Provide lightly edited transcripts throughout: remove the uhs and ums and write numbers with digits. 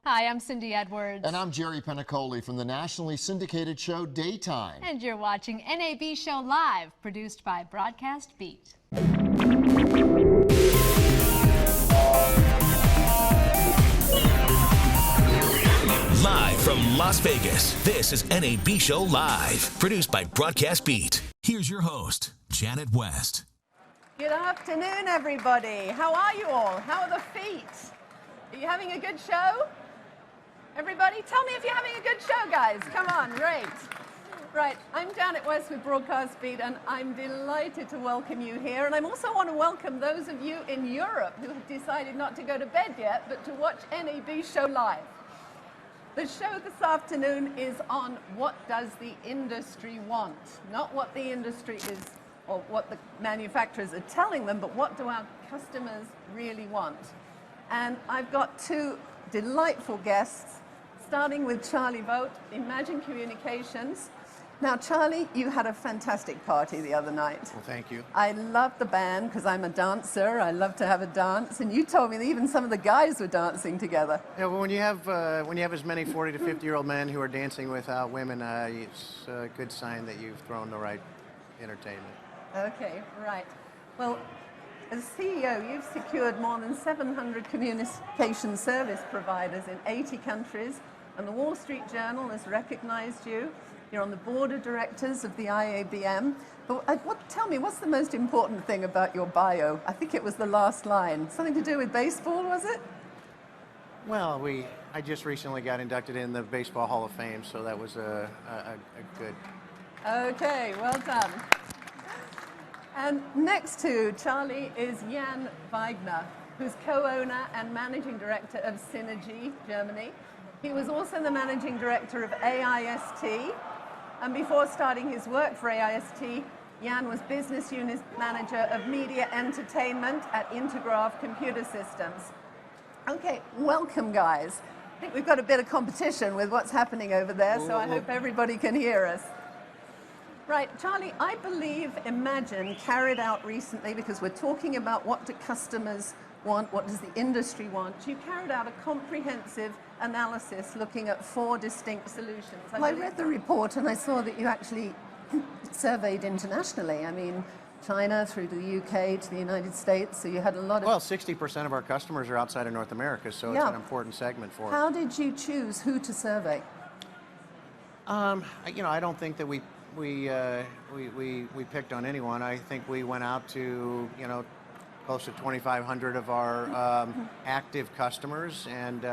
Hi, I'm Cindy Edwards. And I'm Jerry Penacoli from the nationally syndicated show Daytime. And you're watching NAB Show Live, produced by Broadcast Beat. Live from Las Vegas, this is NAB Show Live, produced by Broadcast Beat. Here's your host, Janet West. Good afternoon, everybody. How are you all? How are the feet? Are you having a good show? Everybody, tell me if you're having a good show, guys. Come on, great. Right, I'm Janet West with Broadcast Beat, and I'm delighted to welcome you here. And I also want to welcome those of you in Europe who have decided not to go to bed yet, but to watch NAB Show Live. The show this afternoon is on what does the industry want, not what the industry is or what the manufacturers are telling them, but what do our customers really want. And I've got two delightful guests, starting with Charlie Vogt, Imagine Communications. Now, Charlie, you had a fantastic party the other night. Well, thank you. I love the band because I'm a dancer. I love to have a dance. And you told me that even some of the guys were dancing together. Yeah, well, when you have as many 40 to 50-year-old men who are dancing without women, it's a good sign that you've thrown the right entertainment. Okay, right. Well, as CEO, you've secured more than 700 communication service providers in 80 countries, and the Wall Street Journal has recognized you. You're on the board of directors of the IABM. But tell me, what's the most important thing about your bio? I think it was the last line. Something to do with baseball, was it? Well, I just recently got inducted in the Baseball Hall of Fame, so that was a good. Okay, well done. And next to Charlie is Jan Weigner, who's co-owner and managing director of Synergy, Germany. He was also the managing director of AIST. And before starting his work for AIST, Jan was business unit manager of media entertainment at Intergraph Computer Systems. Okay, welcome, guys. I think we've got a bit of competition with what's happening over there, so I hope everybody can hear us. Right, Charlie, I believe Imagine carried out recently, because we're talking about what do customers want, what does the industry want, you carried out a comprehensive analysis looking at 4 distinct solutions. I read the report and I saw that you actually surveyed internationally. I mean, China through to the UK to the United States, so you had a lot of... Well, 60% of our customers are outside of North America, so it's an important segment for us. How did you choose who to survey? I don't think that we picked on anyone. I think we went out to, close to 2,500 of our active customers, and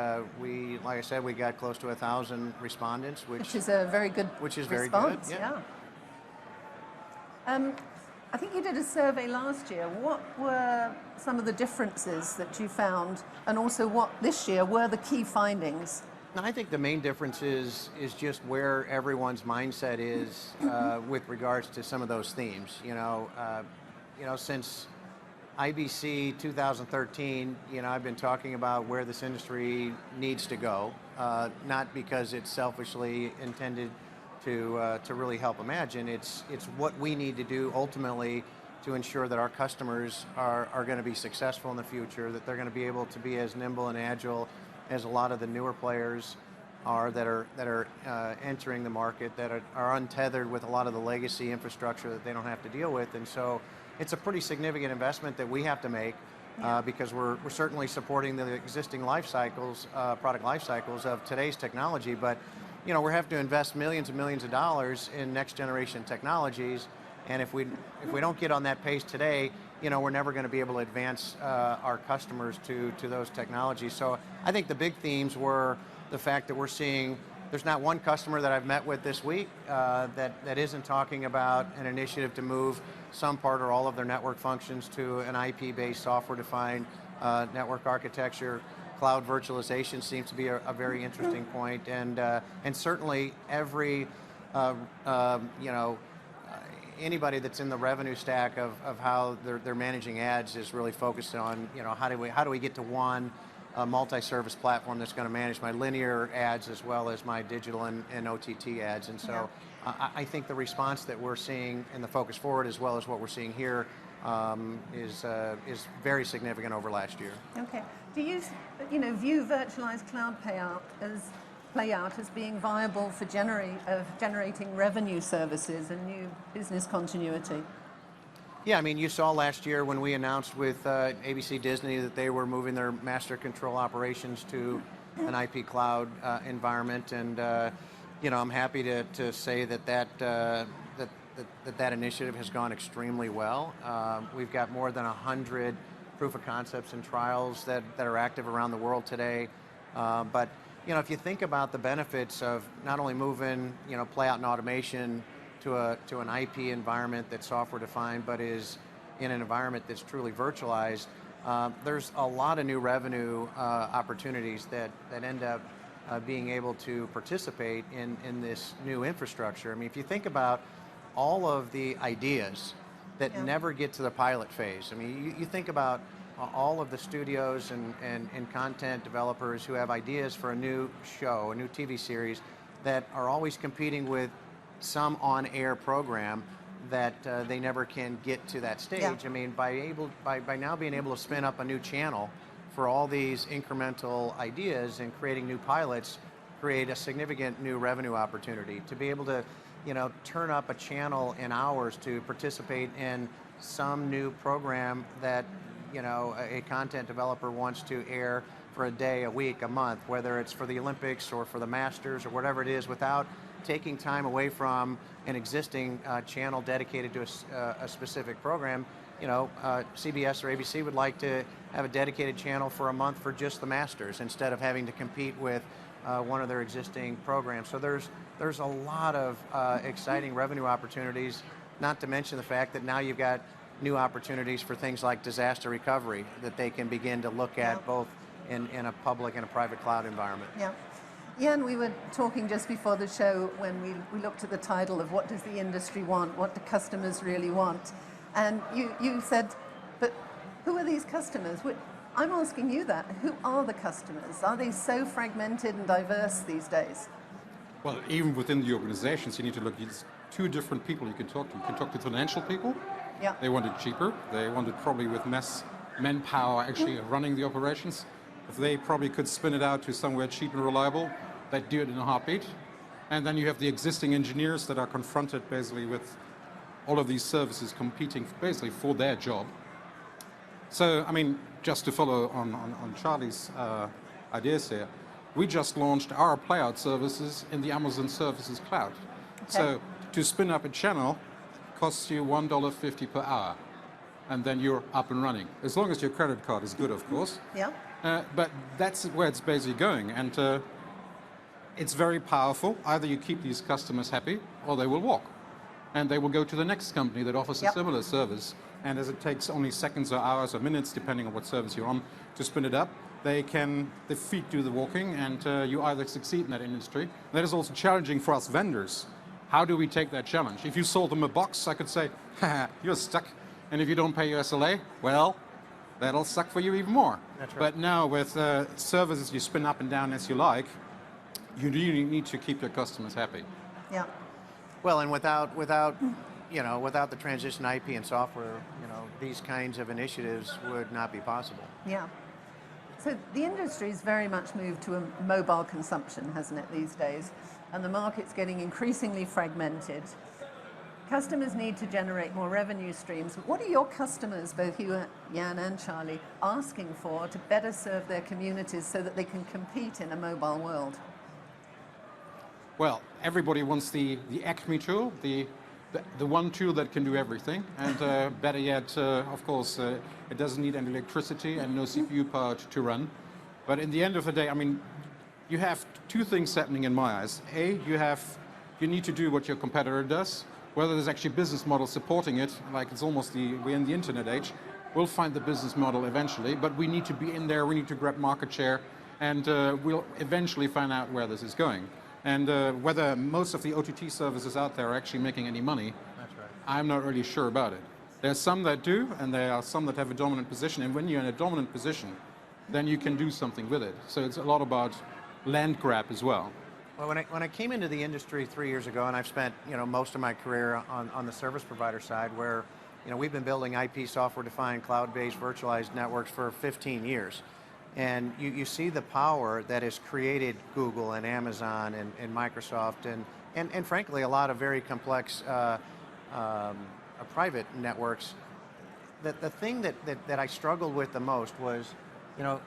like I said, we got close to 1,000 respondents, which is a very good response. Very good. Yeah. I think you did a survey last year. What were some of the differences that you found, and also what this year were the key findings? I think the main difference is just where everyone's mindset is with regards to some of those themes. Since IBC 2013, I've been talking about where this industry needs to go, not because it's selfishly intended to really help Imagine. It's what we need to do ultimately to ensure that our customers are going to be successful in the future, that they're going to be able to be as nimble and agile as a lot of the newer players are that are entering the market, that are untethered with a lot of the legacy infrastructure that they don't have to deal with. And so it's a pretty significant investment that we have to make because we're certainly supporting the existing life cycles, product life cycles of today's technology, but we have to invest millions and millions of dollars in next generation technologies, and if we don't get on that pace today, we're never going to be able to advance our customers to those technologies. So I think the big themes were the fact that we're seeing there's not one customer that I've met with this week that isn't talking about an initiative to move some part or all of their network functions to an IP-based software-defined network architecture. Cloud virtualization seems to be a very interesting point, and certainly every anybody that's in the revenue stack of how they're managing ads is really focused on how do we get to one multi-service platform that's going to manage my linear ads as well as my digital and OTT ads. And so I think the response that we're seeing in the Focus Forward, as well as what we're seeing here is very significant over last year. Okay. Do you, view virtualized cloud playout as being viable for generating revenue services and new business continuity? Yeah, I mean, you saw last year when we announced with ABC Disney that they were moving their master control operations to an IP cloud environment, and I'm happy to say that initiative has gone extremely well. We've got more than 100 proof of concepts and trials that are active around the world today. But if you think about the benefits of not only moving playout and automation to an IP environment that's software defined, but is in an environment that's truly virtualized, there's a lot of new revenue opportunities that end up being able to participate in this new infrastructure. I mean, if you think about all of the ideas that never get to the pilot phase. I mean, you think about all of the studios and content developers who have ideas for a new show, a new TV series, that are always competing with some on-air program that they never can get to that stage. Yeah. I mean, by now being able to spin up a new channel for all these incremental ideas and creating new pilots, create a significant new revenue opportunity. To be able to turn up a channel in hours to participate in some new program that, a content developer wants to air for a day, a week, a month, whether it's for the Olympics or for the Masters or whatever it is, without taking time away from an existing channel dedicated to a specific program. CBS or ABC would like to have a dedicated channel for a month for just the Masters instead of having to compete with one of their existing programs. So there's a lot of exciting revenue opportunities, not to mention the fact that now you've got new opportunities for things like disaster recovery that they can begin to look at both in a public and a private cloud environment. Yeah. Jan, we were talking just before the show when we looked at the title of what does the industry want, what do customers really want? And you said, but who are these customers? I'm asking you that. Who are the customers? Are they so fragmented and diverse these days? Well, even within the organizations, you need to look at two different people you can talk to. You can talk to financial people. Yeah. They want it cheaper. They want it probably with less manpower actually running the operations. If they probably could spin it out to somewhere cheap and reliable, they'd do it in a heartbeat. And then you have the existing engineers that are confronted basically with all of these services competing basically for their job. So, I mean, just to follow on Charlie's ideas here, we just launched our playout services in the Amazon Services Cloud. Okay. So to spin up a channel costs you $1.50 per hour, and then you're up and running. As long as your credit card is good, of course. Yeah. But that's where it's basically going, and it's very powerful. Either you keep these customers happy, or they will walk, and they will go to the next company that offers a similar service. And as it takes only seconds or hours or minutes, depending on what service you're on, to spin it up, the feet do the walking, and you either succeed in that industry. That is also challenging for us vendors. How do we take that challenge? If you sold them a box, I could say, haha, you're stuck. And if you don't pay your SLA, well, that'll suck for you even more. That's right. But now with services you spin up and down as you like, you really need to keep your customers happy. Yeah. Well, and without the transition to IP and software, these kinds of initiatives would not be possible. Yeah. So the industry's very much moved to a mobile consumption, hasn't it, these days? And the market's getting increasingly fragmented. Customers need to generate more revenue streams. What are your customers, both you, Jan and Charlie, asking for to better serve their communities so that they can compete in a mobile world? Well, everybody wants the Acme tool, the one tool that can do everything, and better yet, of course, it doesn't need any electricity and no CPU power to run. But in the end of the day, I mean, you have two things happening in my eyes. A, you need to do what your competitor does. Whether there's actually a business model supporting it, like it's almost we're in the internet age, we'll find the business model eventually, but we need to be in there, we need to grab market share, and we'll eventually find out where this is going. And whether most of the OTT services out there are actually making any money, That's right. I'm not really sure about it. There's some that do, and there are some that have a dominant position, and when you're in a dominant position, then you can do something with it. So it's a lot about land grab as well. Well, when I came into the industry 3 years ago, and I've spent most of my career on the service provider side, where we've been building IP software-defined cloud-based virtualized networks for 15 years. And you see the power that has created Google and Amazon and Microsoft and frankly a lot of very complex private networks. The thing that I struggled with the most was,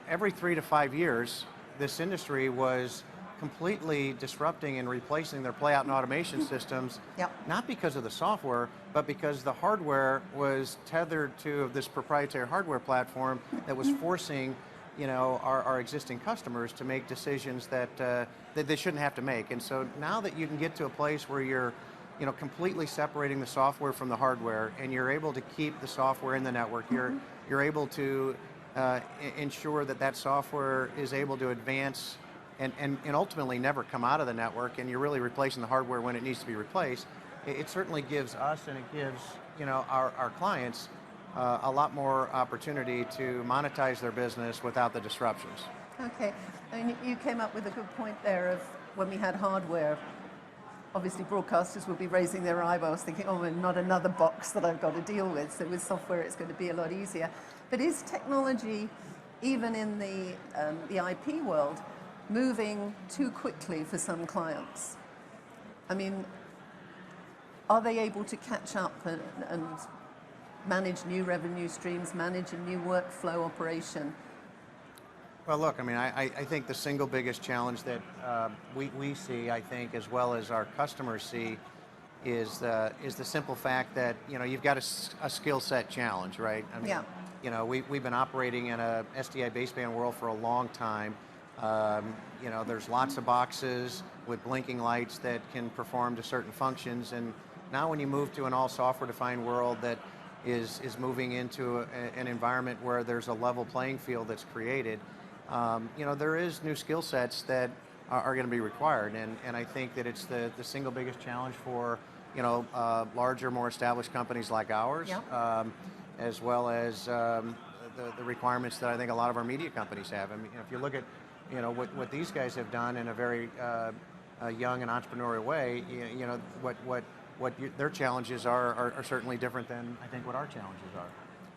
every 3 to 5 years, this industry was completely disrupting and replacing their playout and automation systems, not because of the software, but because the hardware was tethered to this proprietary hardware platform that was forcing our existing customers to make decisions that they shouldn't have to make. And so now that you can get to a place where you're completely separating the software from the hardware, and you're able to keep the software in the network, you're able to ensure that software is able to advance and ultimately never come out of the network, and you're really replacing the hardware when it needs to be replaced. It certainly gives us, and it gives our clients a lot more opportunity to monetize their business without the disruptions. Okay, and you came up with a good point there of when we had hardware, obviously broadcasters would be raising their eyebrows thinking, oh, and not another box that I've got to deal with. So with software it's going to be a lot easier. But is technology, even in the IP world, moving too quickly for some clients? I mean, are they able to catch up and manage new revenue streams, manage a new workflow operation? Well, look, I mean, I think the single biggest challenge that we see, I think, as well as our customers see, is the simple fact that you've got a skill set challenge, right? I mean, we've been operating in a SDI baseband world for a long time. There's lots of boxes with blinking lights that can perform to certain functions, and now when you move to an all software-defined world that is moving into an environment where there's a level playing field that's created, there is new skill sets that are going to be required, and I think that it's the single biggest challenge for larger, more established companies like ours, as well as the requirements that I think a lot of our media companies have. I mean, if you look at what these guys have done in a very young and entrepreneurial way, their challenges are certainly different than I think what our challenges are.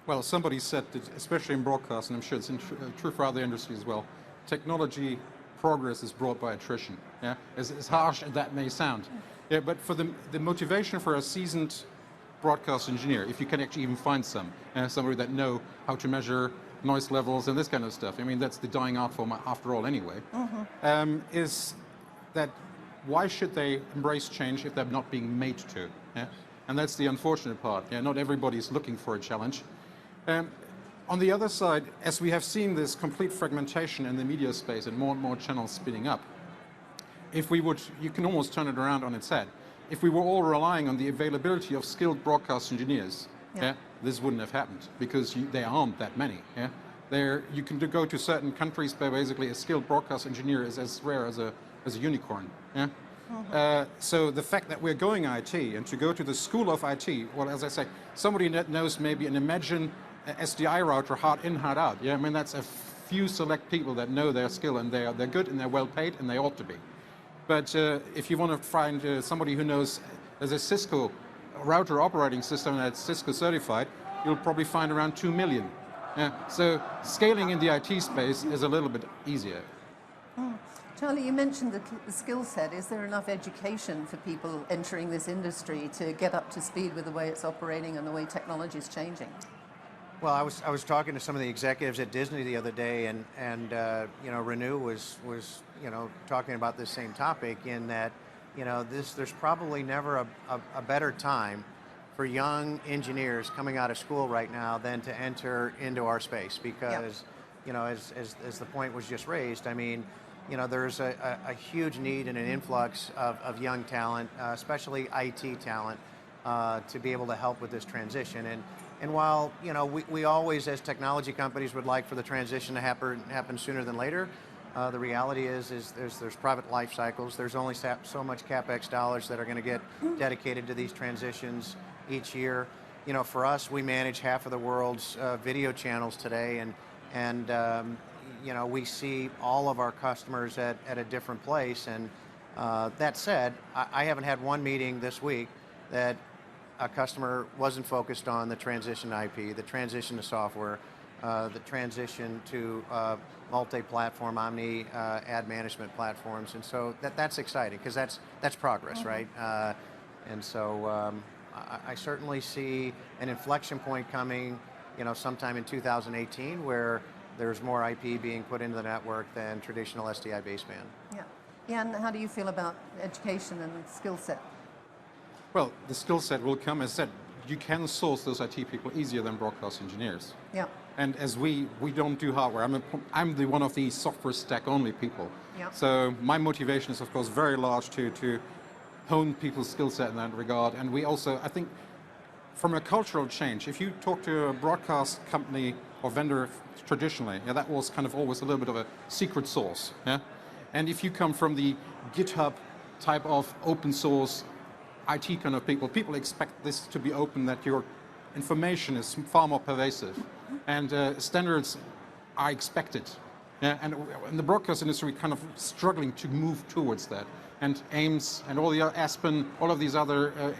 Well, somebody said that, especially in broadcast, and I'm sure it's true for other industries as well, technology progress is brought by attrition. Yeah, as harsh as that may sound. Yeah, but for the motivation for a seasoned broadcast engineer, if you can actually even find somebody that know how to measure noise levels and this kind of stuff. I mean, that's the dying art form after all anyway. Is that why should they embrace change if they're not being made to? Yeah? And that's the unfortunate part. Yeah, not everybody's looking for a challenge. On the other side, as we have seen this complete fragmentation in the media space and more channels spinning up, if we would, you can almost turn it around on its head. If we were all relying on the availability of skilled broadcast engineers, this wouldn't have happened, because there aren't that many. Yeah? You can go to certain countries where basically a skilled broadcast engineer is as rare as a unicorn. Yeah? So the fact that we're going IT, and to go to the school of IT, well, as I say, somebody that knows maybe an Imagine SDI router hard in, hard out. Yeah, I mean, that's a few select people that know their skill, and they're good and they're well paid, and they ought to be. But if you want to find somebody who knows there's a Cisco router operating system that's Cisco certified, you'll probably find around 2 million. So scaling in the IT space is a little bit easier. Charlie, you mentioned the skill set. Is there enough education for people entering this industry to get up to speed with the way it's operating and the way technology is changing? Well, I was talking to some of the executives at Disney the other day, and Renew was talking about this same topic, in that there's probably never a better time for young engineers coming out of school right now than to enter into our space, because as the point was just raised, I mean, there's a huge need and an influx of young talent, especially IT talent, to be able to help with this transition. And while we always, as technology companies, would like for the transition to happen sooner than later, the reality is there's private life cycles. There's only so much CapEx dollars that are going to get dedicated to these transitions each year. For us, we manage half of the world's video channels today, and we see all of our customers at a different place. And that said, I haven't had one meeting this week that a customer wasn't focused on the transition to IP, the transition to software, the transition to multi-platform, omni ad management platforms, and so that's exciting because that's progress, right? And so I certainly see an inflection point coming, sometime in 2018 where there's more IP being put into the network than traditional SDI baseband. Yeah. Jan, how do you feel about education and skill set? Well, the skill set will come. As I said, you can source those IT people easier than broadcast engineers. Yeah. And as we don't do hardware, I'm the one of the software stack only people. Yeah. So my motivation is of course very large to hone people's skill set in that regard. And we also, I think, from a cultural change, if you talk to a broadcast company or vendor traditionally, that was kind of always a little bit of a secret sauce. Yeah. And if you come from the GitHub type of open source IT kind of people expect this to be open, that your information is far more pervasive, and standards are expected. Yeah, and in the broadcast industry, we're kind of struggling to move towards that. And AIMS and all the Aspen, all of these other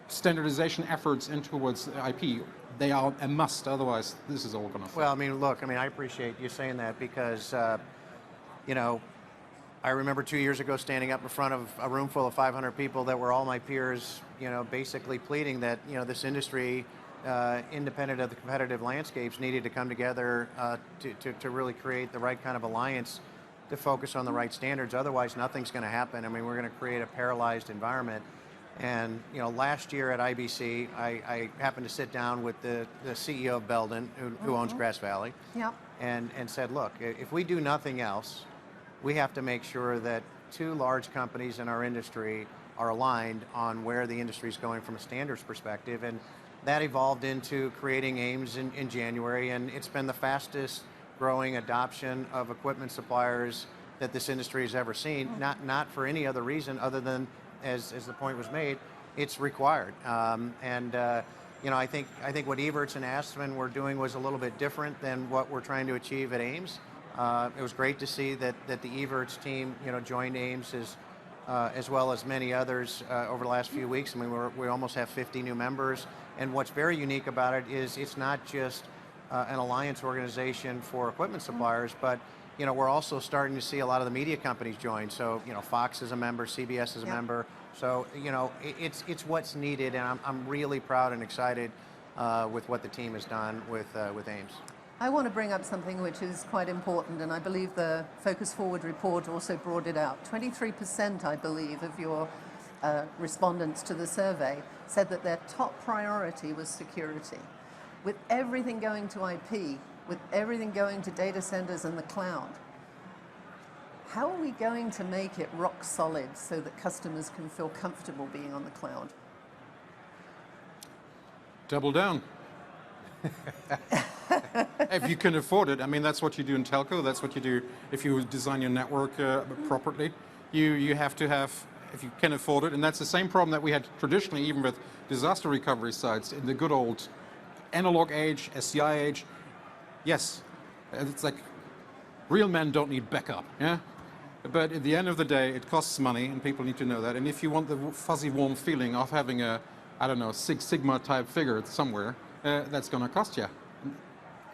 standardization efforts in towards IP, they are a must. Otherwise, this is all going to fail. Well, I mean, look, I appreciate you saying that because, I remember 2 years ago standing up in front of a room full of 500 people that were all my peers, basically pleading that, this industry, independent of the competitive landscapes, needed to come together to really create the right kind of alliance to focus on the right standards. Otherwise, nothing's going to happen. I mean, we're going to create a paralyzed environment. And, last year at IBC, I happened to sit down with the CEO of Belden, who owns Grass Valley, and said, look, if we do nothing else, we have to make sure that two large companies in our industry are aligned on where the industry is going from a standards perspective. And that evolved into creating AIMS in January, and it's been the fastest growing adoption of equipment suppliers that this industry has ever seen, not for any other reason other than, as the point was made, it's required. I think what Evertz and Aspen were doing was a little bit different than what we're trying to achieve at AIMS. It was great to see that the Evertz team, joined AIMS as well as many others over the last few weeks. I mean, we almost have 50 new members. And what's very unique about it is it's not just an alliance organization for equipment suppliers, but we're also starting to see a lot of the media companies join. So Fox is a member, CBS is a member. So it's what's needed, and I'm really proud and excited with what the team has done with AIMS. I want to bring up something which is quite important, and I believe the Focus Forward report also brought it out. 23%, I believe, of your respondents to the survey said that their top priority was security. With everything going to IP, with everything going to data centers and the cloud, how are we going to make it rock solid so that customers can feel comfortable being on the cloud? Double down. If you can afford it, I mean, that's what you do in telco. That's what you do if you design your network properly. You have to have, if you can afford it, and that's the same problem that we had traditionally, even with disaster recovery sites in the good old analog age, SCI age. Yes, it's like real men don't need backup, yeah? But at the end of the day, it costs money, and people need to know that. And if you want the fuzzy, warm feeling of having a, I don't know, Six Sigma type figure somewhere, that's going to cost you.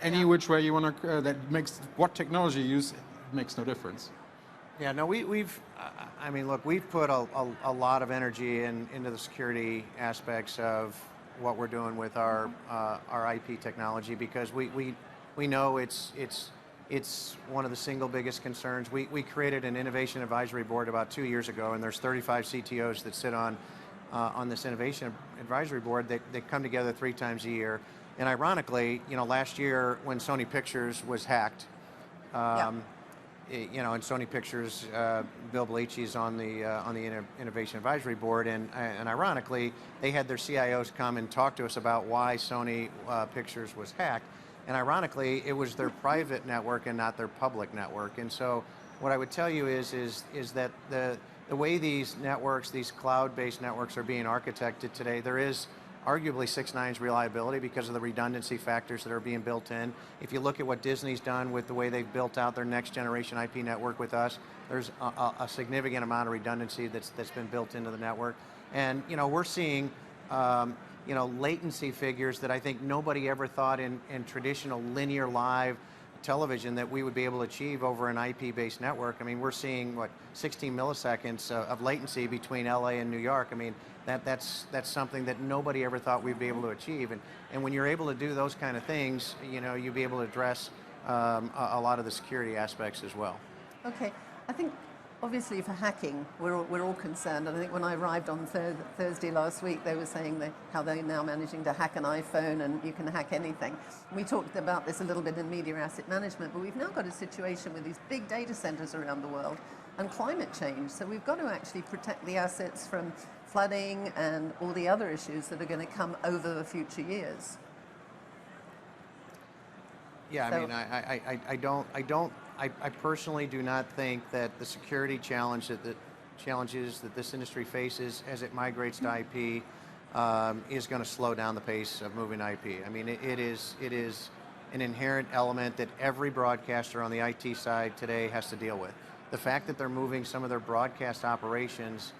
Any which way you want to, that makes what technology you use makes no difference. Yeah, no, we've put a lot of energy into the security aspects of what we're doing with our IP technology, because we know it's one of the single biggest concerns. We created an innovation advisory board about 2 years ago, and there's 35 CTOs that sit on this innovation advisory board that come together 3 times a year. And ironically, last year when Sony Pictures was hacked, and Sony Pictures, Bill Belichi's on the Innovation Advisory Board, and ironically, they had their CIOs come and talk to us about why Sony Pictures was hacked. And ironically, it was their private network and not their public network. And so, what I would tell you is that the way these networks, these cloud-based networks, are being architected today, there is arguably 6.9's reliability because of the redundancy factors that are being built in. If you look at what Disney's done with the way they've built out their next generation IP network with us, there's a significant amount of redundancy that's been built into the network. And we're seeing latency figures that I think nobody ever thought in traditional linear live television that we would be able to achieve over an IP-based network. I mean, we're seeing, 16 milliseconds of latency between LA and New York. I mean, that's something that nobody ever thought we'd be able to achieve. And when you're able to do those kind of things, you'll be able to address a lot of the security aspects as well. Okay, I think obviously for hacking, we're all concerned. And I think when I arrived on Thursday last week, they were saying how they're now managing to hack an iPhone and you can hack anything. We talked about this a little bit in media asset management, but we've now got a situation with these big data centers around the world and climate change. So we've got to actually protect the assets from flooding and all the other issues that are going to come over the future years. Yeah, so, I personally do not think that the security challenges that this industry faces as it migrates to IP is going to slow down the pace of moving IP. I mean, it is an inherent element that every broadcaster on the IT side today has to deal with. The fact that they're moving some of their broadcast operations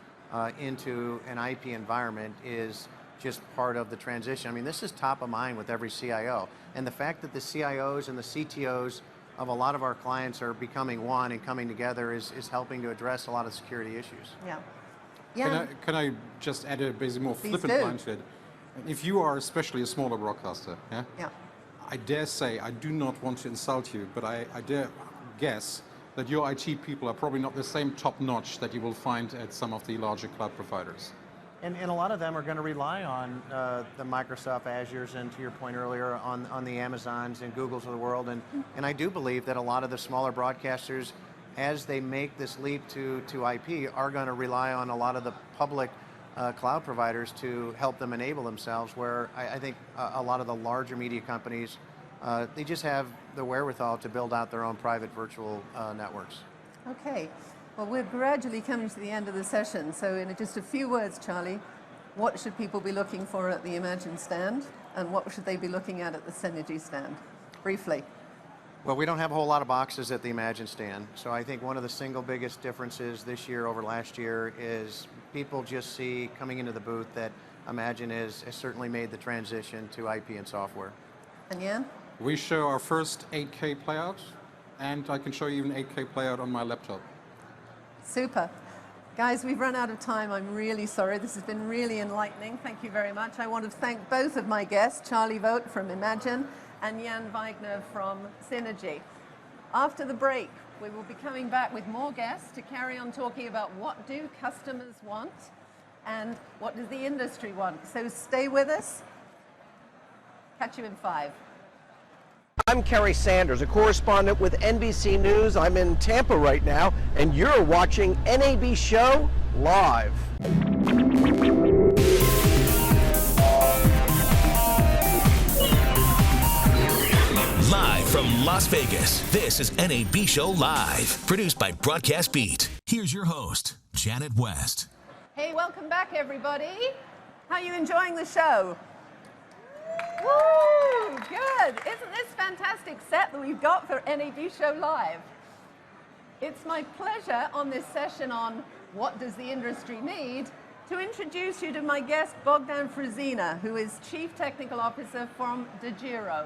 into an IP environment is just part of the transition. I mean, this is top of mind with every CIO. And the fact that the CIOs and the CTOs of a lot of our clients are becoming one and coming together is helping to address a lot of security issues. Yeah. Yeah. Can I just add a basically more flippant line to it? If you are especially a smaller broadcaster, Yeah. I dare say, I do not want to insult you, but I dare guess that your IT people are probably not the same top notch that you will find at some of the larger cloud providers. And a lot of them are going to rely on the Microsoft Azures and, to your point earlier, on the Amazons and Googles of the world. And I do believe that a lot of the smaller broadcasters, as they make this leap to IP, are going to rely on a lot of the public cloud providers to help them enable themselves, where I think a lot of the larger media companies, they just have the wherewithal to build out their own private virtual networks. Okay. Well, we're gradually coming to the end of the session, so in just a few words, Charlie, what should people be looking for at the Imagine stand, and what should they be looking at the Synergy stand? Briefly. Well, we don't have a whole lot of boxes at the Imagine stand, so I think one of the single biggest differences this year over last year is people just see coming into the booth that Imagine has certainly made the transition to IP and software. And Jan? We show our first 8K playout, and I can show you an 8K playout on my laptop. Super. Guys, we've run out of time. I'm really sorry. This has been really enlightening. Thank you very much. I want to thank both of my guests, Charlie Vogt from Imagine and Jan Weigner from Synergy. After the break, we will be coming back with more guests to carry on talking about what do customers want and what does the industry want. So stay with us. Catch you in 5. I'm Kerry Sanders, a correspondent with NBC News. I'm in Tampa right now, and you're watching NAB Show Live. Live from Las Vegas, this is NAB Show Live, produced by Broadcast Beat. Here's your host, Janet West. Hey, welcome back, everybody. How are you enjoying the show? Woo! Good. Isn't this fantastic set that we've got for NAB Show Live? It's my pleasure on this session on What Does the Industry Need to introduce you to my guest, Bogdan Fruzina, who is Chief Technical Officer from Degiro.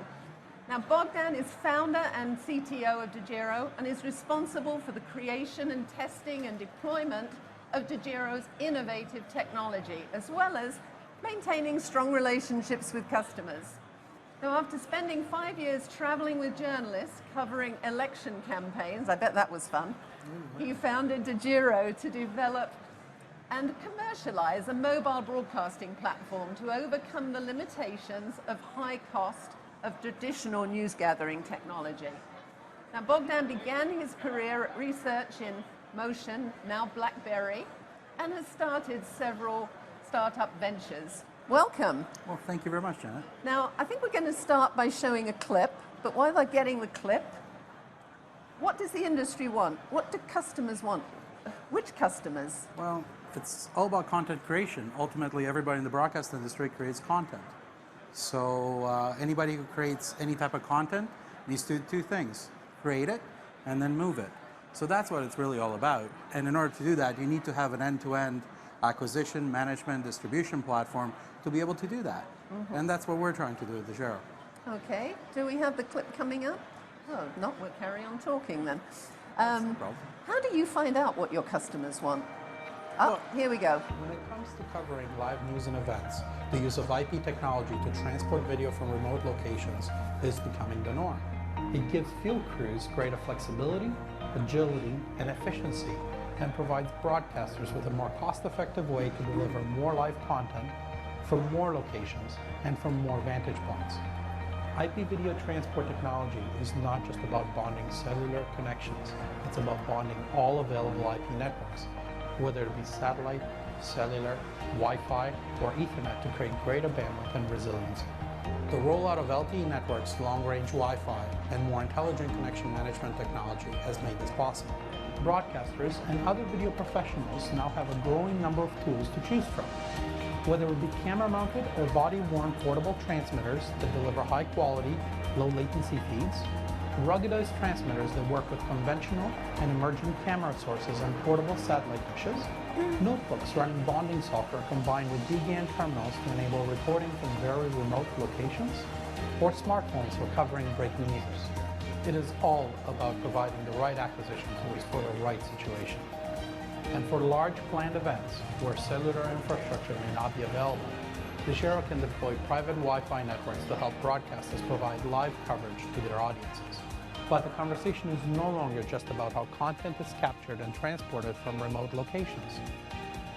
Now, Bogdan is founder and CTO of Degiro and is responsible for the creation and testing and deployment of Degiro's innovative technology, as well as maintaining strong relationships with customers. Now, after spending 5 years traveling with journalists covering election campaigns, I bet that was fun, he founded Degiro to develop and commercialize a mobile broadcasting platform to overcome the limitations of high cost of traditional news gathering technology. Now, Bogdan began his career at Research in Motion, now BlackBerry, and has started several startup ventures. Welcome. Well, thank you very much, Janet. Now, I think we're going to start by showing a clip, but while they're getting the clip, what does the industry want? What do customers want? Which customers? Well, it's all about content creation. Ultimately, everybody in the broadcast industry creates content. So anybody who creates any type of content needs to do two things: create it and then move it. So that's what it's really all about. And in order to do that, you need to have an end-to-end acquisition, management, distribution platform to be able to do that. And that's what we're trying to do at DeGiro. Okay, do we have the clip coming up? Oh, not, we'll carry on talking then. How do you find out what your customers want? Oh, here we go. When it comes to covering live news and events, the use of IP technology to transport video from remote locations is becoming the norm. It gives field crews greater flexibility, agility, and efficiency, and provides broadcasters with a more cost-effective way to deliver more live content from more locations and from more vantage points. IP video transport technology is not just about bonding cellular connections, it's about bonding all available IP networks, whether it be satellite, cellular, Wi-Fi, or Ethernet to create greater bandwidth and resiliency. The rollout of LTE networks, long-range Wi-Fi, and more intelligent connection management technology has made this possible. Broadcasters and other video professionals now have a growing number of tools to choose from. Whether it be camera-mounted or body-worn portable transmitters that deliver high-quality, low-latency feeds, ruggedized transmitters that work with conventional and emerging camera sources and portable satellite dishes, notebooks running bonding software combined with DGAN terminals to enable reporting from very remote locations, or smartphones for covering breaking news. It is all about providing the right acquisition tools for the right situation. And for large planned events where cellular infrastructure may not be available, DeGiro can deploy private Wi-Fi networks to help broadcasters provide live coverage to their audiences. But the conversation is no longer just about how content is captured and transported from remote locations.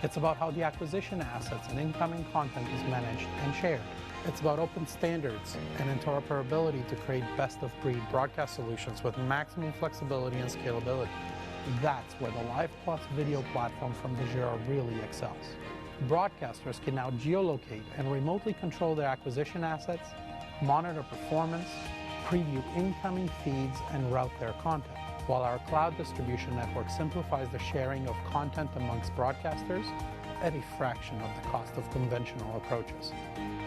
It's about how the acquisition assets and incoming content is managed and shared. It's about open standards and interoperability to create best-of-breed broadcast solutions with maximum flexibility and scalability. That's where the Live Plus video platform from DeGiro really excels. Broadcasters can now geolocate and remotely control their acquisition assets, monitor performance, preview incoming feeds, and route their content, while our cloud distribution network simplifies the sharing of content amongst broadcasters at a fraction of the cost of conventional approaches.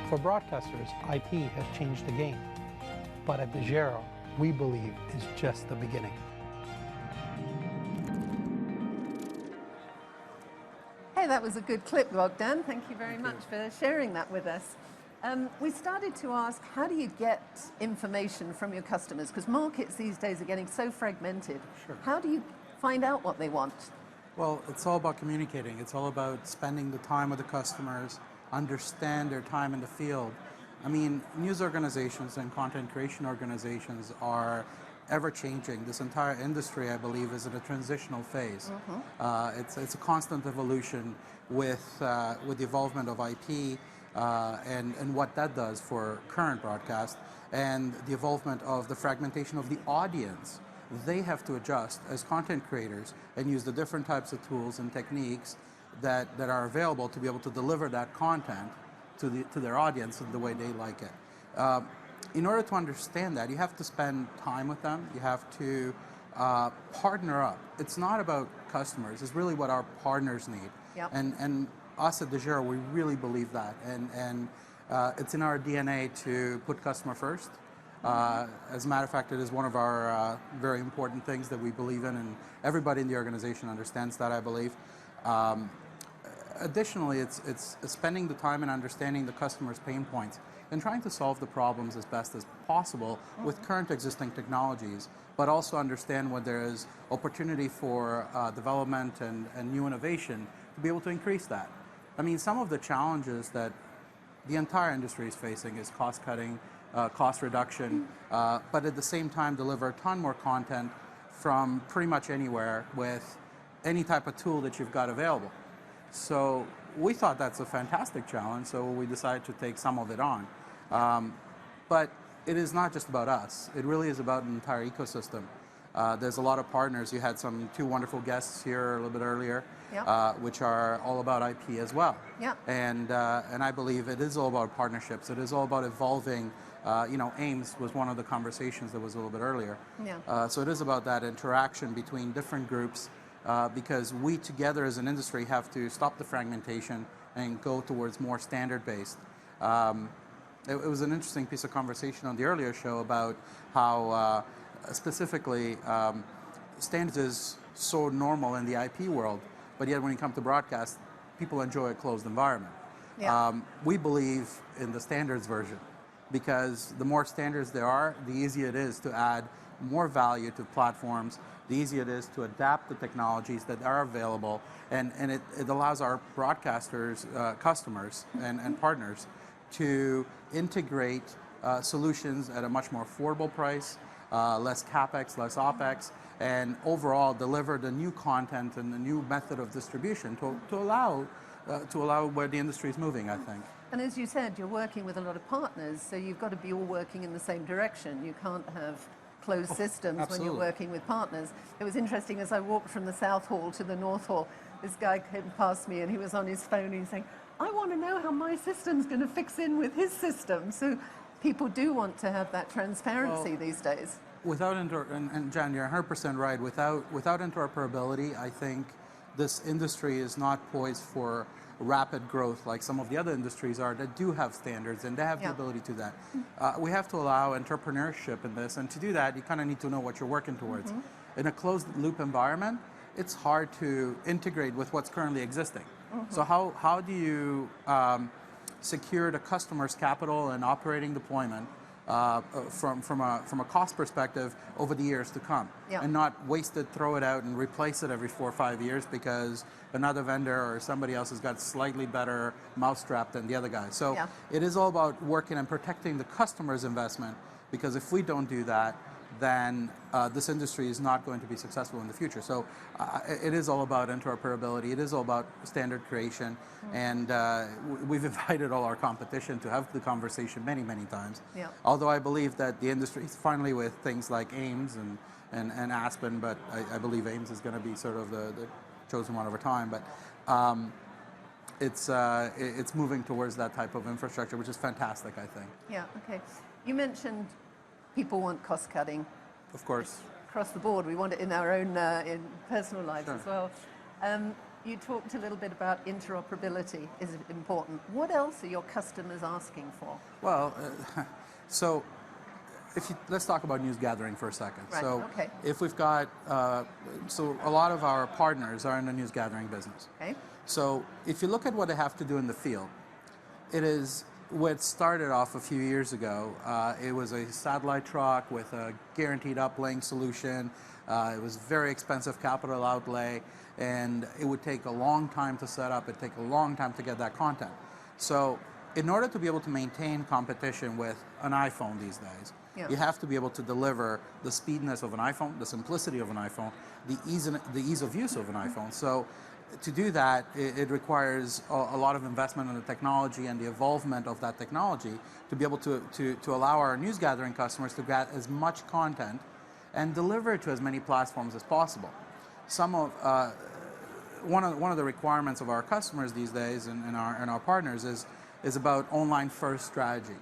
For broadcasters, IP has changed the game, but at DeGiro, we believe is just the beginning. Hey, that was a good clip, Bogdan. Thank you very much for sharing that with us. We started to ask, how do you get information from your customers? Because markets these days are getting so fragmented. Sure. How do you find out what they want? Well, it's all about communicating. It's all about spending the time with the customers, understand their time in the field. I mean, news organizations and content creation organizations are ever-changing. This entire industry, I believe, is in a transitional phase. It's a constant evolution with the involvement of IP and what that does for current broadcast, and the involvement of the fragmentation of the audience. They have to adjust as content creators and use the different types of tools and techniques that are available to be able to deliver that content to their audience in the way they like it. In order to understand that, you have to spend time with them. You have to partner up. It's not about customers. It's really what our partners need. Yep. And us at DeGiro, we really believe that. And it's in our DNA to put customer first. As a matter of fact, it is one of our very important things that we believe in, and everybody in the organization understands that, I believe. Additionally, it's spending the time and understanding the customer's pain points and trying to solve the problems as best as possible with current existing technologies, but also understand when there is opportunity for development and new innovation to be able to increase that. I mean, some of the challenges that the entire industry is facing is cost cutting, cost reduction, but at the same time deliver a ton more content from pretty much anywhere with any type of tool that you've got available. So we thought that's a fantastic challenge, so we decided to take some of it on. But it is not just about us. It really is about an entire ecosystem. There's a lot of partners. You had two wonderful guests here a little bit earlier, Yep. which are all about IP as well. Yep. And I believe it is all about partnerships. It is all about evolving. AIMS was one of the conversations that was a little bit earlier. Yeah. So it is about that interaction between different groups, because we together as an industry have to stop the fragmentation and go towards more standard-based. It was an interesting piece of conversation on the earlier show about how specifically standards is so normal in the IP world, but yet when you come to broadcast, people enjoy a closed environment. Yeah. We believe in the standards version because the more standards there are, the easier it is to add more value to platforms, the easier it is to adapt the technologies that are available, and it allows our broadcasters, customers and partners to integrate solutions at a much more affordable price, less CapEx, less OpEx, and overall deliver the new content and the new method of distribution to allow where the industry is moving, I think. And as you said, you're working with a lot of partners, so you've got to be all working in the same direction. You can't have closed systems when absolutely. you're working with partners. It was interesting, as I walked from the South Hall to the North Hall, this guy came past me and he was on his phone and he's saying, I want to know how my system's going to fix in with his system. So people do want to have that transparency these days. Without and Jan, you're 100% right. Without interoperability, I think this industry is not poised for rapid growth like some of the other industries are that do have standards and they have the ability to do that. We have to allow entrepreneurship in this, and to do that, you kind of need to know what you're working towards. In a closed loop environment, it's hard to integrate with what's currently existing. So how do you secure the customer's capital and operating deployment from a cost perspective over the years to come, and not waste it, throw it out, and replace it every 4 or 5 years because another vendor or somebody else has got slightly better mousetrap than the other guy. So it is all about working and protecting the customer's investment, because if we don't do that, then this industry is not going to be successful in the future. So it is all about interoperability. It is all about standard creation. And we've invited all our competition to have the conversation many, many times. Although I believe that the industry is finally with things like AIMS and Aspen, but I believe AIMS is going to be sort of the chosen one over time. But it's moving towards that type of infrastructure, which is fantastic, I think. Yeah, okay. You mentioned people want cost cutting. Of course. Across the board, we want it in our own in personal lives as well. You talked a little bit about interoperability is important. What else are your customers asking for? Well, so let's talk about news gathering for a second. Right, so okay. if we've got, so a lot of our partners are in the news gathering business. Okay. So if you look at what they have to do in the field, it is what started off a few years ago. It was a satellite truck with a guaranteed uplink solution. It was very expensive capital outlay, and it would take a long time to set up. It'd take a long time to get that content. So in order to be able to maintain competition with an iPhone these days, you have to be able to deliver the speediness of an iPhone, the simplicity of an iPhone, the ease of use of an iPhone. So to do that, it requires a lot of investment in the technology and the evolvement of that technology to be able to allow our news gathering customers to get as much content and deliver it to as many platforms as possible. One of the requirements of our customers these days and our partners is about online first strategy.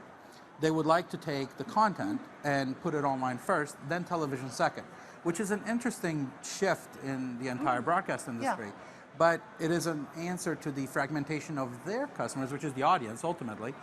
They would like to take the content and put it online first, then television second, which is an interesting shift in the entire broadcast industry. But it is an answer to the fragmentation of their customers, which is the audience ultimately,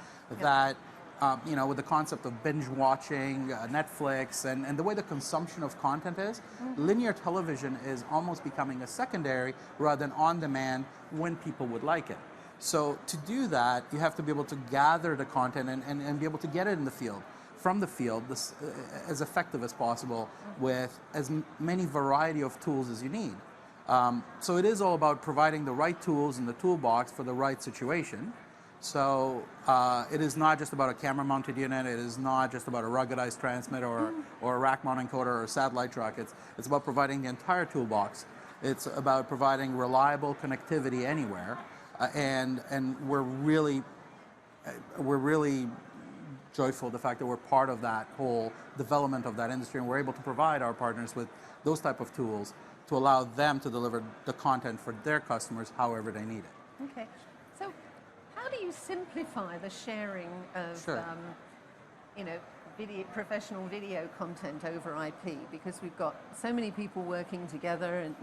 that with the concept of binge watching, Netflix, and the way the consumption of content is, linear television is almost becoming a secondary rather than on demand when people would like it. So to do that, you have to be able to gather the content and be able to get it in the field, from the field, as effective as possible with as many variety of tools as you need. So it is all about providing the right tools in the toolbox for the right situation. So it is not just about a camera-mounted unit. It is not just about a ruggedized transmitter or a rack-mount encoder or a satellite truck. It's about providing the entire toolbox. It's about providing reliable connectivity anywhere, and we're really joyful the fact that we're part of that whole development of that industry, and we're able to provide our partners with those type of tools to allow them to deliver the content for their customers however they need it. Okay. So how do you simplify the sharing of professional video content over IP? Because we've got so many people working together. And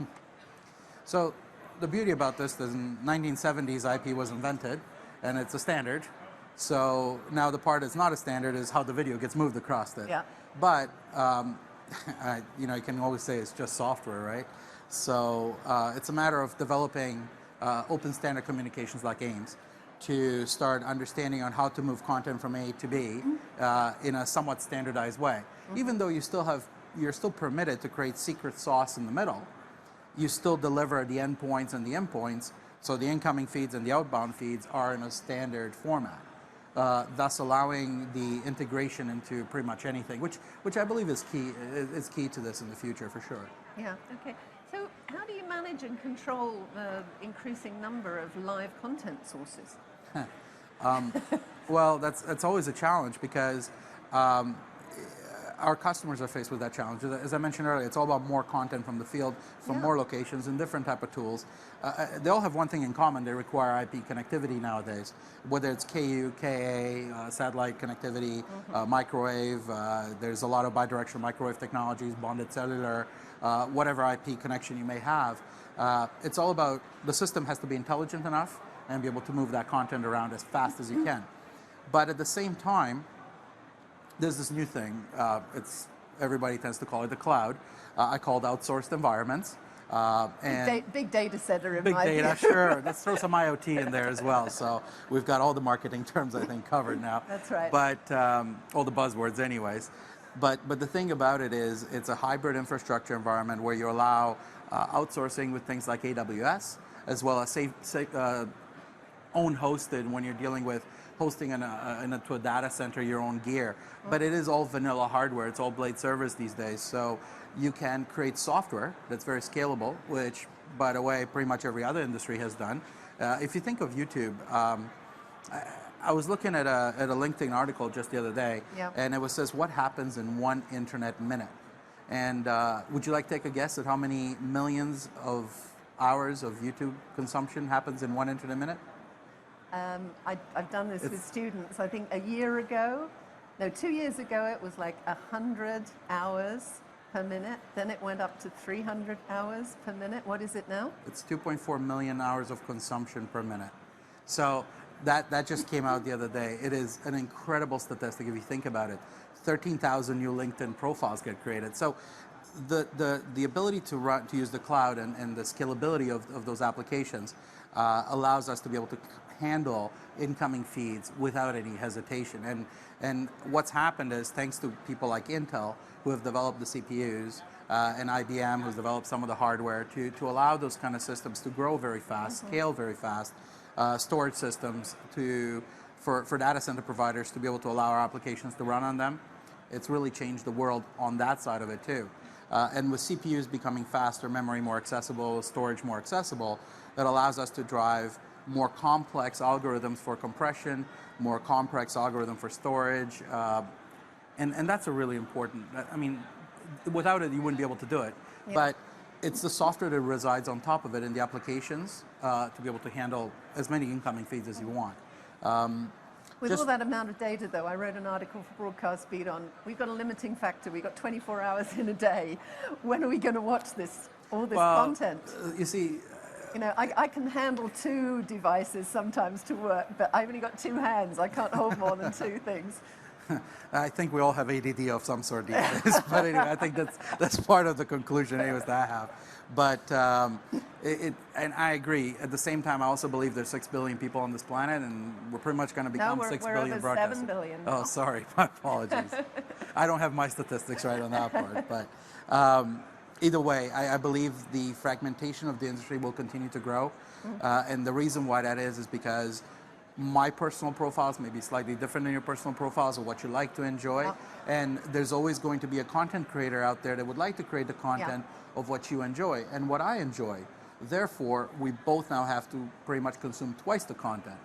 so the beauty about this is in 1970s IP was invented, and it's a standard. So now the part that's not a standard is how the video gets moved across it. But you can always say it's just software, right? So it's a matter of developing open standard communications like AIMS to start understanding on how to move content from A to B in a somewhat standardized way. Even though you're still permitted to create secret sauce in the middle, you still deliver the endpoints and the endpoints, so the incoming feeds and the outbound feeds are in a standard format, thus allowing the integration into pretty much anything, which I believe is key to this in the future for sure. Yeah, okay. So how do you manage and control the increasing number of live content sources? Well, that's always a challenge because our customers are faced with that challenge. As I mentioned earlier, it's all about more content from the field, from more locations and different type of tools. They all have one thing in common: they require IP connectivity nowadays, whether it's KU, KA, satellite connectivity, microwave. There's a lot of bidirectional microwave technologies, bonded cellular, whatever IP connection you may have. It's all about the system has to be intelligent enough and be able to move that content around as fast as you can. But at the same time, there's this new thing. Everybody tends to call it the cloud. I call it outsourced environments. And big data center in big my data, view. sure. Let's throw some IoT in there as well. So we've got all the marketing terms, I think, covered now. That's right. But all the buzzwords anyways. But the thing about it is it's a hybrid infrastructure environment where you allow outsourcing with things like AWS, as well as own hosted when you're dealing with hosting to a data center, your own gear. But it is all vanilla hardware. It's all blade servers these days. So you can create software that's very scalable, which, by the way, pretty much every other industry has done. If you think of YouTube, I was looking at a LinkedIn article just the other day, and it says, what happens in 1 internet minute? And would you like to take a guess at how many millions of hours of YouTube consumption happens in 1 internet minute? I've done this with students. I think 2 years ago, it was like 100 hours per minute. Then it went up to 300 hours per minute. What is it now? It's 2.4 million hours of consumption per minute. So that just came out the other day. It is an incredible statistic if you think about it. 13,000 new LinkedIn profiles get created. So the ability to use the cloud and the scalability of those applications allows us to be able to handle incoming feeds without any hesitation. And what's happened is, thanks to people like Intel, who have developed the CPUs, and IBM, who's developed some of the hardware, to allow those kind of systems to grow very fast, scale very fast, storage systems for data center providers to be able to allow our applications to run on them. It's really changed the world on that side of it too. And with CPUs becoming faster, memory more accessible, storage more accessible, that allows us to drive more complex algorithms for compression, more complex algorithm for storage, and that's a really important, I mean, without it you wouldn't be able to do it. But it's the software that resides on top of it in the applications to be able to handle as many incoming feeds as you want. With all that amount of data, though, I wrote an article for Broadcast Speed on, we've got a limiting factor. We've got 24 hours in a day. When are we going to watch all this content? You see, you know, I can handle 2 devices sometimes to work, but I've only got 2 hands. I can't hold more than 2 things. I think we all have ADD of some sort these days. But anyway, I think that's part of the conclusion anyways that I have. But and I agree. At the same time, I also believe there's 6 billion people on this planet, and we're pretty much going to become 6 billion over broadcasters. 7 billion now. Oh, sorry. My apologies. I don't have my statistics right on that part. But either way, I believe the fragmentation of the industry will continue to grow. And the reason why that is because my personal profiles may be slightly different than your personal profiles, or what you like to enjoy. And there's always going to be a content creator out there that would like to create the content of what you enjoy and what I enjoy. Therefore, we both now have to pretty much consume twice the content.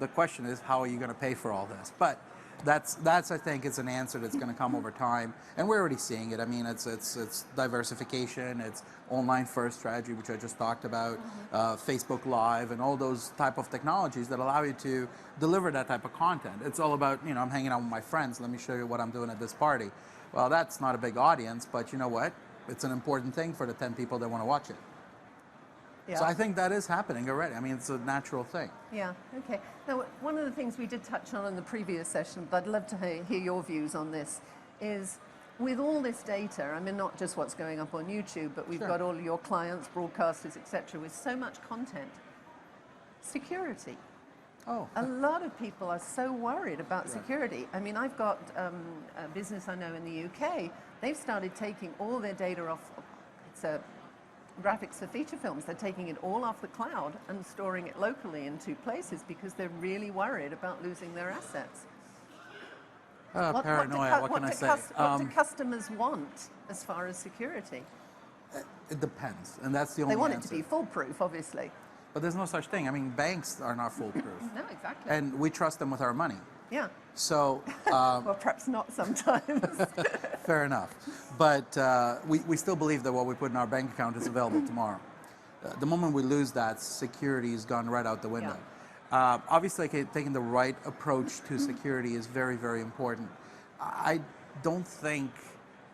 The question is, how are you going to pay for all this? But that's I think is an answer that's going to come over time, and we're already seeing it. I mean, it's diversification, it's online first strategy, which I just talked about, Facebook Live, and all those type of technologies that allow you to deliver that type of content. It's all about, you know, I'm hanging out with my friends, let me show you what I'm doing at this party. Well, that's not a big audience, but you know what? It's an important thing for the 10 people that want to watch it. So I think that is happening already. I mean, it's a natural thing. Yeah, okay. Now, one of the things we did touch on in the previous session, but I'd love to hear your views on this, is with all this data, I mean, not just what's going up on YouTube, but we've got all your clients, broadcasters, etc., with so much content, security. Oh. A lot of people are so worried about security. I mean, I've got a business I know in the UK. They've started taking all their data off. It's a graphics for feature films. They're taking it all off the cloud and storing it locally in 2 places because they're really worried about losing their assets. Paranoia, what can I say? What do customers want as far as security? It depends, and that's the only They want answer. it to be foolproof, obviously. But there's no such thing. I mean, banks are not foolproof. No, exactly. And we trust them with our money. Yeah. So, Well, perhaps not sometimes. fair enough. But we still believe that what we put in our bank account is available tomorrow. The moment we lose that, security has gone right out the window. Obviously, taking the right approach to security is very, very important. I don't think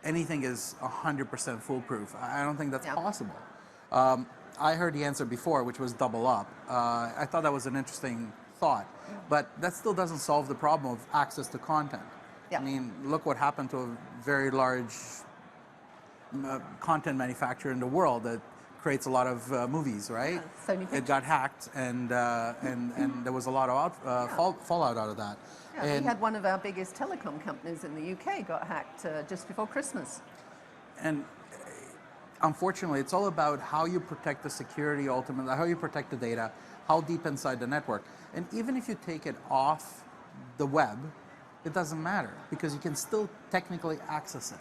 anything is 100% foolproof. I don't think that's possible. I heard the answer before, which was double up. I thought that was an interesting thought, but that still doesn't solve the problem of access to content. I mean, look what happened to a very large content manufacturer in the world that creates a lot of movies, right? Sony Pictures. It got hacked, and there was a lot of fallout out of that. Yeah, and we had one of our biggest telecom companies in the UK got hacked just before Christmas. And unfortunately, it's all about how you protect the security ultimately, how you protect the data, how deep inside the network. And even if you take it off the web, it doesn't matter because you can still technically access it.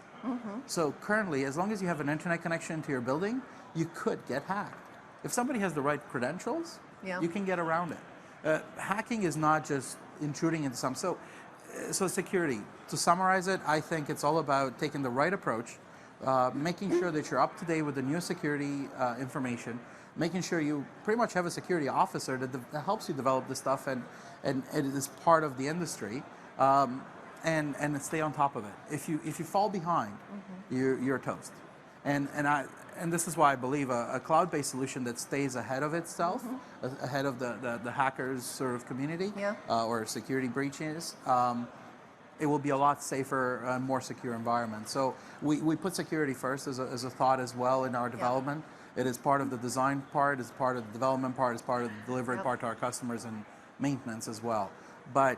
So currently, as long as you have an internet connection to your building, you could get hacked. If somebody has the right credentials, you can get around it. Hacking is not just intruding into some. So security, to summarize it, I think it's all about taking the right approach, making sure that you're up to date with the new security information, making sure you pretty much have a security officer that helps you develop this stuff and it is part of the industry, and stay on top of it. If you fall behind, you're toast. And this is why I believe a cloud-based solution that stays ahead of itself, ahead of the hackers sort of community or security breaches, it will be a lot safer and more secure environment. So we put security first as a thought as well in our development. It is part of the design part, it's part of the development part, it's part of the delivery part to our customers and maintenance as well. But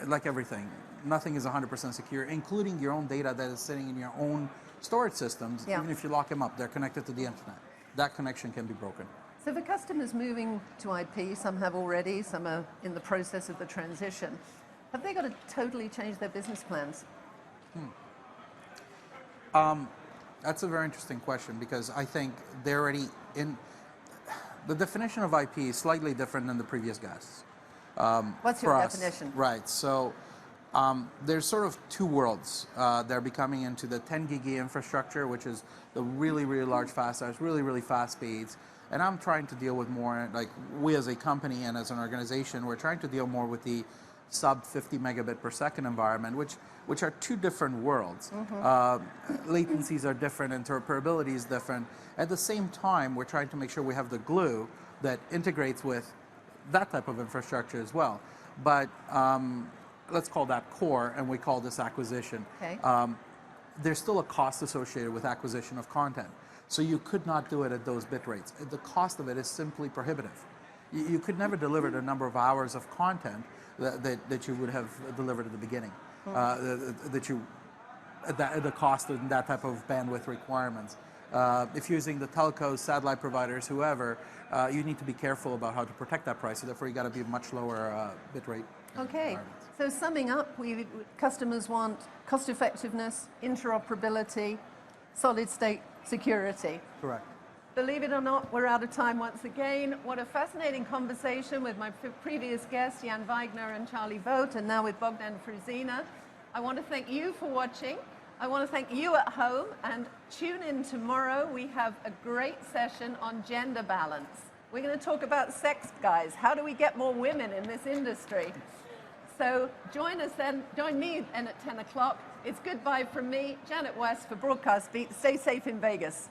like everything, nothing is 100% secure, including your own data that is sitting in your own storage systems. Even if you lock them up, they're connected to the internet. That connection can be broken. So for customers moving to IP, some have already, some are in the process of the transition. Have they got to totally change their business plans? That's a very interesting question because I think they're already in. The definition of IP is slightly different than the previous guests. What's your definition? Right. So there's sort of 2 worlds. They're becoming into the 10 gig infrastructure, which is the really, really large fast starts, really, really fast speeds. And I'm trying to deal with more, like we as a company and as an organization, we're trying to deal more with the sub 50 megabit per second environment, which are 2 different worlds. Latencies are different, interoperability is different. At the same time, we're trying to make sure we have the glue that integrates with that type of infrastructure as well. But let's call that core, and we call this acquisition. There's still a cost associated with acquisition of content. So you could not do it at those bit rates. The cost of it is simply prohibitive. You could never deliver the number of hours of content that you would have delivered at the beginning. The cost of that type of bandwidth requirements. If you're using the telcos, satellite providers, whoever, you need to be careful about how to protect that price. So therefore, you got to be a much lower bit rate. Okay. So summing up, customers want cost effectiveness, interoperability, solid state security. Correct. Believe it or not, we're out of time once again. What a fascinating conversation with my previous guests, Jan Wagner and Charlie Vogt, and now with Bogdan Fruzina. I want to thank you for watching. I want to thank you at home, and tune in tomorrow. We have a great session on gender balance. We're going to talk about sex, guys. How do we get more women in this industry? So join us then. Join me then at 10 o'clock. It's goodbye from me, Janet West, for Broadcast Beat. Stay safe in Vegas.